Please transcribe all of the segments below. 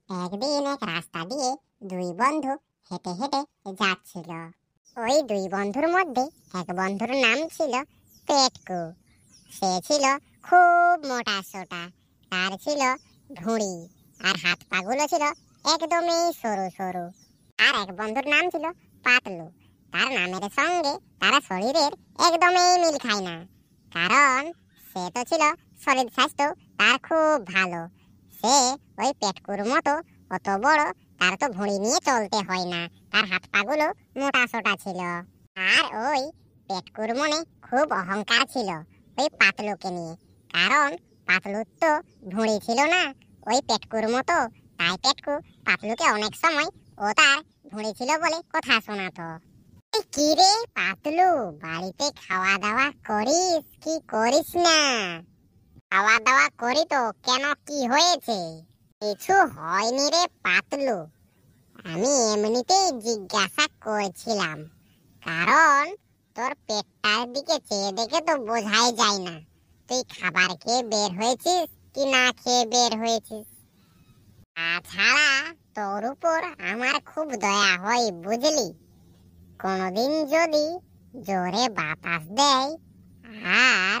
একদিন এক রাস্তা দিয়ে দুই বন্ধু হেঁটে হেঁটে যাচ্ছিল। ওই দুই বন্ধুর মধ্যে এক বন্ধুর নাম ছিল পেটকু। সে ছিল খুব মোটা সোটা, তার ছিল ভুঁড়ি আর হাত পাগুলো ছিল একদমই সরু সরু। আর এক বন্ধুর নাম ছিল পাতলু। তার নামের সঙ্গে তার শরীরের একদমই মিল খায় না, কারণ সে তো ছিল শরীর স্বাস্থ্য তার খুব ভালো। সে ওই পেটকুর মতো অত বড়, তার তো ভুঁড়ি নিয়ে চলতে হয় না, তার হাত পাগুলো মোটা সোটা ছিল। আর ওই পেটকুর মনে খুব অহংকার ছিল ওই পাতলুকে নিয়ে, কারণ পাতলুর তো ভুঁড়ি ছিল না ওই পেটকুর মতো। তাই পেটকু পাতলুকে অনেক সময় ও তার ভুঁড়ি ছিল বলে কথা শোনাতো। কি রে পাতলু, বাড়িতে খাওয়া দাওয়া করিস কি করিস না? খাওয়া দাওয়া করি তো, কেন কি হয়েছে? কিছু হয়নি রে পাতলু, আমি এমনিতেই জিজ্ঞাসা করছিলাম, কারণ তোর পেটটার দিকে চেয়ে দেখে তো বোঝাই যায় না তুই খাবার খেয়ে বের হয়েছিস কি না খেয়ে বের হয়েছিস। তাছাড়া তোর উপর আমার খুব দয়া হয় বুঝলি। কোনোদিন যদি জোরে বাতাস দেয় আর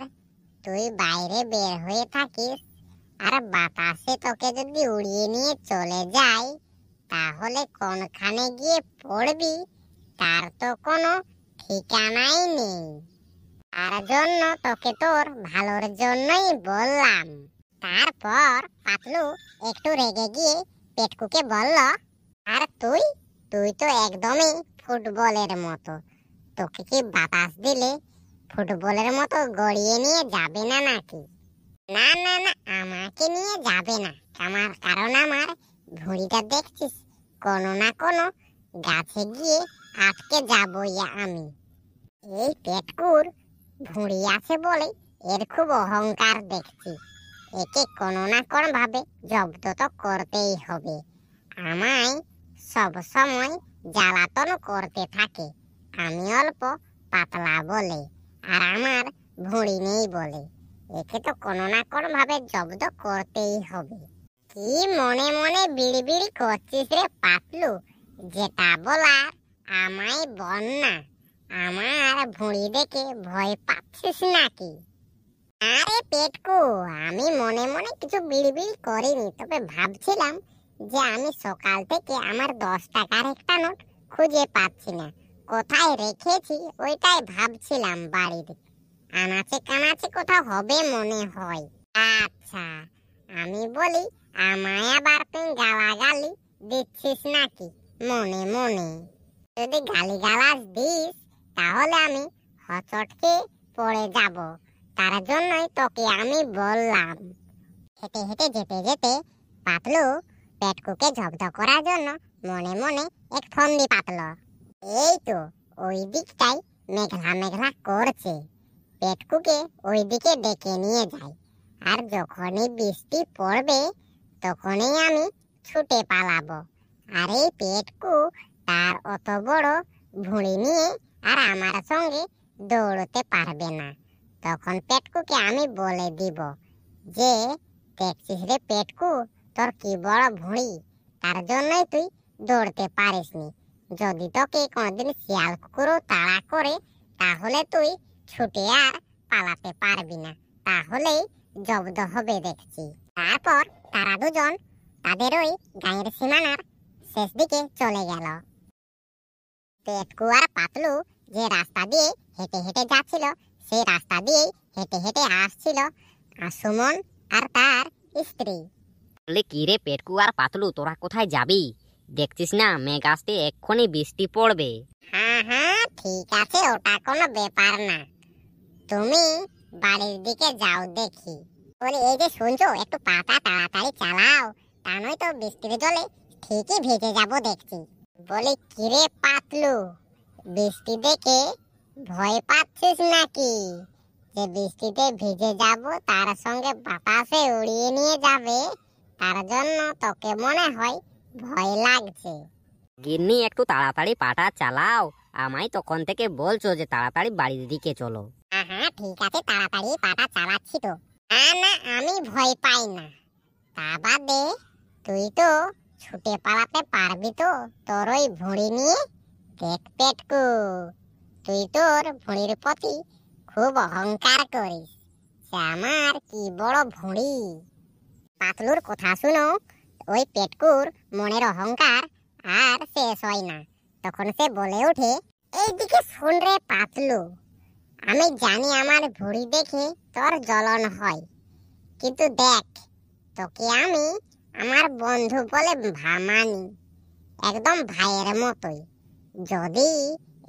তুই বাইরে বের হয়ে থাকিস আর বাতাসে তোকে যদি উড়িয়ে নিয়ে চলে যায়, তাহলে কোনখানে গিয়ে পড়বি তার তো কোনো ঠিকানাই নেই। তার জন্য তোকে তোর ভালোর জন্যই বললাম। তারপর পাতলু একটু রেগে গিয়ে পেটকুকে বলল, আর তুই তুই তো একদমই ফুটবলের মতো, তোকে কি বাতাস দিলে ফুটবলের মতো গড়িয়ে নিয়ে যাবে না নাকি? না না না, আমাকে নিয়ে যাবে না, কারণ আমার ভুঁড়িটা দেখছিস, কোনো না কোনো গাছে গিয়ে আটকে যাবই আমি। এই পেটকুর ভুঁড়ি আছে বলে এর খুব অহংকার দেখছি, একে কোনো না কোনো ভাবে জব্দ তো করতেই হবে। আমায় সব সময় জ্বালাতন করতে থাকে, আমি অল্প পাতলা বলে আর আমার ভুঁড়ি নেই বলে। একে তো কোনো না কোনো ভাবে জব্দ করতেই হবে। কি মনে মনে বিড়বিড়ি করছিস রে পাতলু? যেটা বলার আমায় বল না। আমার ভুঁড়ি দেখে ভয় পাচ্ছিস নাকি? আরে পেটকু, আমি মনে মনে কিছু বিড়বিড়ি করিনি, তবে ভাবছিলাম যে আমি সকাল থেকে আমার 10 টাকার একটা নোট খুঁজে পাচ্ছি না, কোথায় রেখেছি ওইটাই ভাবছিলাম। বাড়ির আনাচে কানাচে কোথাও হবে মনে হয়। আচ্ছা, আমি বলি, আমায় আবার তুই গালাগালি দিচ্ছিস নাকি মনে মনে? যদি গালিগালাজ দিস তাহলে আমি হচটকে পড়ে যাব, তার জন্যই তোকে আমি বললাম। হেঁটে হেঁটে যেতে যেতে পাতলু পেটকুকে জব্দ করার জন্য মনে মনে এক ফন্দি পাতল। এই তো ওই দিকটাই মেঘলা মেঘলা করছে, পেটকুকে ওই দিকে ডেকে নিয়ে যাই, আর যখনই বৃষ্টি পড়বে তখনই আমি ছুটে পালাবো। আর এই পেটকু তার অত বড় ভুঁড়ি নিয়ে আর আমার সঙ্গে দৌড়তে পারবে না। তখন পেটকুকে আমি বলে দিব যে, দেখছিস রে পেটকু, তোর কি বড় ভুঁড়ি, তার জন্যই তুই দৌড়তে পারিসনি। যদি তোকে কোনোদিন শিয়াল কুকুরও তাড়া করে তাহলে তুই ছুটে আর পালাতে পারবি না, তাহলেই জব্দ হবে দেখছি। তারপর তারা দুজন তাদের ওই গাঁয়ের সীমানার শেষ দিকে চলে গেল। পেটকু আর পাতলু যে রাস্তা দিয়ে হেঁটে হেঁটে যাচ্ছিল, সেই রাস্তা দিয়েই হেঁটে হেঁটে আসছিল সুমন আর তার স্ত্রী। বলে কি রে পেটকু আর পাতলু, তোরা কোথায় যাবি? দেখছিস না মেঘ আসতে এক্ষুনি বৃষ্টি পড়বে। হ্যাঁ হ্যাঁ ঠিক আছে, ওটা কোনো ব্যাপার না, তুমি বাড়ির দিকে যাও দেখি। বলি, এই যে শুনছো, একটু পাটা তাড়াতাড়ি চালাও, তা নয়তো বৃষ্টির জলে ঠিকই ভেজে যাব দেখছি। বলি, কিরে পাতলু, বৃষ্টি দেখে ভয় পাচ্ছিস নাকি যে বৃষ্টিতে ভিজে যাব, তার সঙ্গে বাতাসে উড়িয়ে নিয়ে যাবে, তার জন্য তোকে মনে হয় ভয় লাগছে? গিন্নি একটু তাড়াতাড়ি পাটা চালাও, আমায় তখন থেকে বলছো যে তাড়াতাড়ি বাড়ির দিকে চলো। হ্যাঁ হ্যাঁ ঠিক আছে, তাড়াতাড়ি পাটা চালাচ্ছি তো। না না, আমি ভয় পাই না। তা বাদে তুই তো ছুটে পালাতে পারবি তো তোর ওই ভুঁড়ি নিয়ে? দেখ পেটকু, তুই তোর ভুঁড়ির প্রতি খুব অহংকার করিস যে আমার কি বড় ভুঁড়ি। পাতলুর কথা শুনো ওই পেটকুর মনের অহংকার আর শেষ হয় না। তখন সে বলে ওঠে, এইদিকে শুন রে পাতলু, আমি জানি আমার ভুঁড়ি দেখে তোর জ্বলন হয়, কিন্তু দেখ তোকে আমি আমার বন্ধু বলে মানি, একদম ভাইয়ের মতোই। যদি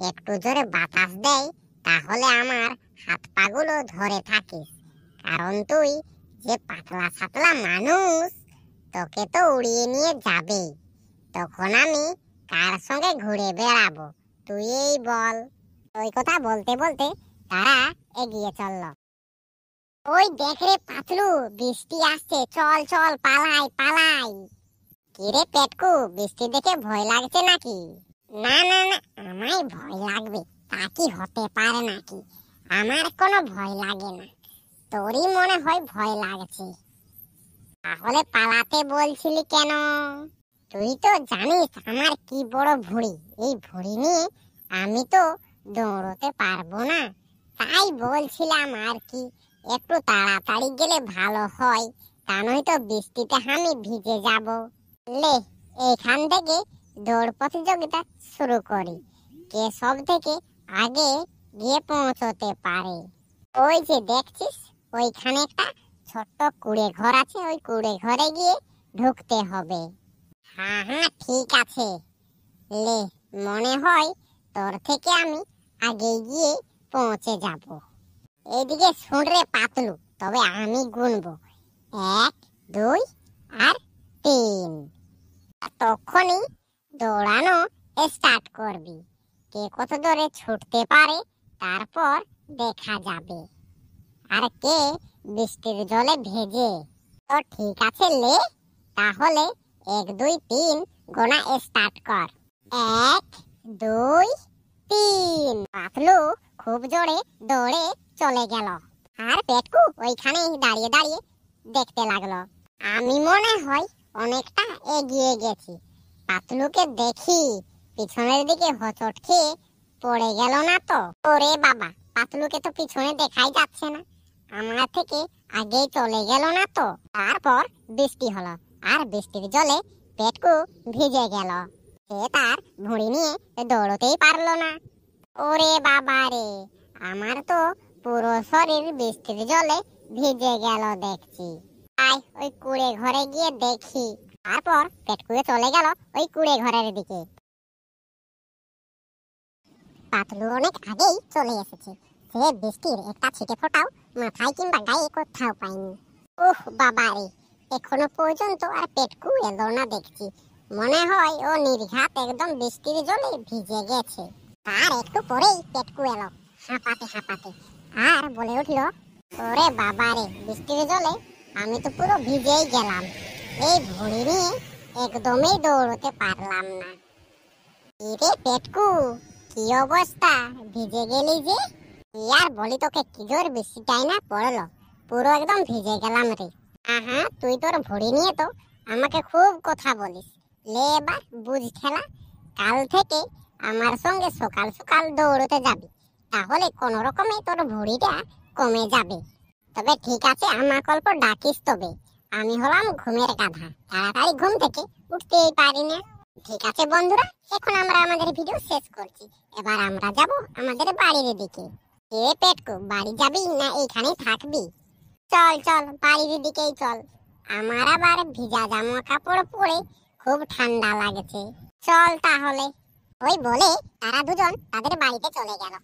একটু জোরে বাতাস দেয় তাহলে আমার হাত পাগুলো ধরে থাকিস, কারণ তুই যে পাতলা সাতলা মানুষ, তোকে তো উড়িয়ে নিয়ে যাবে। তখন আমি কার সঙ্গে ঘুরে বেড়াবো তুই এই বল। ওই কথা বলতে বলতে তারা এগিয়ে চলল। ওই দেখ রে পাতলু, বৃষ্টি আসছে, চল চল পালাই পালাই। কিরে পেটকু, বৃষ্টি দেখে ভয় লাগছে নাকি? না না না, আমায় ভয় লাগবে তা কি হতে পারে নাকি? আমার কোনো ভয় লাগে না, তোরই মনে হয় ভয় লাগছে। তাহলে পালাতে বলছিলি কেন? তুই তো জানিস আমার কি বড় ভুঁড়ি, এই ভুঁড়ি নিয়ে আমি তো দৌড়তে পারবো না, তাই বলছিলাম আর কি একটু তাড়াতাড়ি গেলে ভালো হয়, তা নয়তো বৃষ্টিতে আমি ভিজে যাব। লে, এখান থেকে দৌড় প্রতিযোগিতা শুরু করি, কে সব থেকে আগে গিয়ে পৌঁছতে পারে। ওই যে দেখছিস ওইখানে একটা ছোট্ট কুড়ে ঘর আছে, ওই কুড়ে ঘরে গিয়ে ঢুকতে হবে। হ্যাঁ হ্যাঁ ঠিক আছে। লে, মনে হয় তোর থেকে আমি আগে গিয়ে পৌঁছে যাব। এদিকে শুন রে পাতলু, তবে আমি গুনবো 1 2 আর 3, তখনই দৌড়ানো স্টার্ট করবি। কে কত দূরে ছুটতে পারে তারপর দেখা যাবে, আর কে বৃষ্টির জলে ভেজে। তো ঠিক আছে, লে তাহলে 1 2 3 গোনা স্টার্ট কর। 1 2 3। পাতলু খুব জোরে দৌড়ে চলে গেল, আর পেটকু ওইখানে দাঁড়িয়ে দাঁড়িয়ে দেখতে লাগলো। আমি মনে হয় অনেকটা এগিয়ে গেছি। পাতলুকে দেখি পিছনের দিকে হোঁচট খেয়ে পড়ে গেল না তো? ওরে বাবা, পাতলুকে তো পিছনে দেখাই যাচ্ছে না, আমার থেকে আগেই চলে গেল না তো? তারপর বৃষ্টি হলো, আর বৃষ্টির জলে পেটকু ভিজে গেল। সে তার ভুঁড়ি নিয়ে দৌড়তেই পারলো না। ওরে বাবা রে, আমার তো পুরো শরীর বৃষ্টির জলে ভিজে গেল দেখছি। আয় ওই কুড়ে ঘরে গিয়ে দেখি। তারপর পেটকুয়ে চলে গেল ওই কুড়ে ঘরের দিকে। পাতলু অনেক আগেই চলে এসেছে, সে বৃষ্টির একটা ছিটে ফোঁটাও মাথায় কিংবা গায়ে কোথাও পায়নি। উহ বাবা রে, এখনো পর্যন্ত আর পেটকু এলো না দেখছি। মনে হয় ও নির্ঘাত একদম বৃষ্টির জলে ভিজে গেছে। আর একটু পরেই পেটকু এলো হাঁপাতে হাঁপাতে, আর বলে উঠলো, ওরে বাবা রে, বৃষ্টির জলে আমি তো পুরো ভিজেই গেলাম, এই ভুঁড়ি নিয়ে একদমই দৌড়তে পারলাম না। রে পেটকু, কি অবস্থা, ভিজে গেলি যে? কি আর বলি তোকে, কি জোর বৃষ্টিটাই না পড়লো, পুরো একদম ভিজে গেলাম রে। আহা, তুই তোর ভুঁড়ি নিয়ে তো আমাকে খুব কথা বলিস। লে এবার বুঝ খেলা, কাল থেকে আমার সঙ্গে সকাল সকাল দৌড়তে যাবি, তাহলে কোন রকমে তোর ভুঁড়িটা কমে যাবে। তবে ঠিক আছে, আমার অল্প ডাকিস, তবে আমি হলাম ঘুমের গাধা, তাড়াতাড়ি ঘুম থেকে উঠতেই পারি না। ঠিক আছে বন্ধুরা, এখন আমরা আমাদের ভিডিও শেষ করছি। এবার আমরা যাব আমাদের বাড়ির দিকে। এ পেটকু, বাড়ি যাবি না এইখানেই থাকবি? চল চল, বাড়ির দিকেই চল, আমার আবার ভিজা জামা কাপড় পরে খুব ঠান্ডা লাগছে। চল তাহলে। ওই বলে তারা দুজন তাদের বাড়িতে চলে গেল।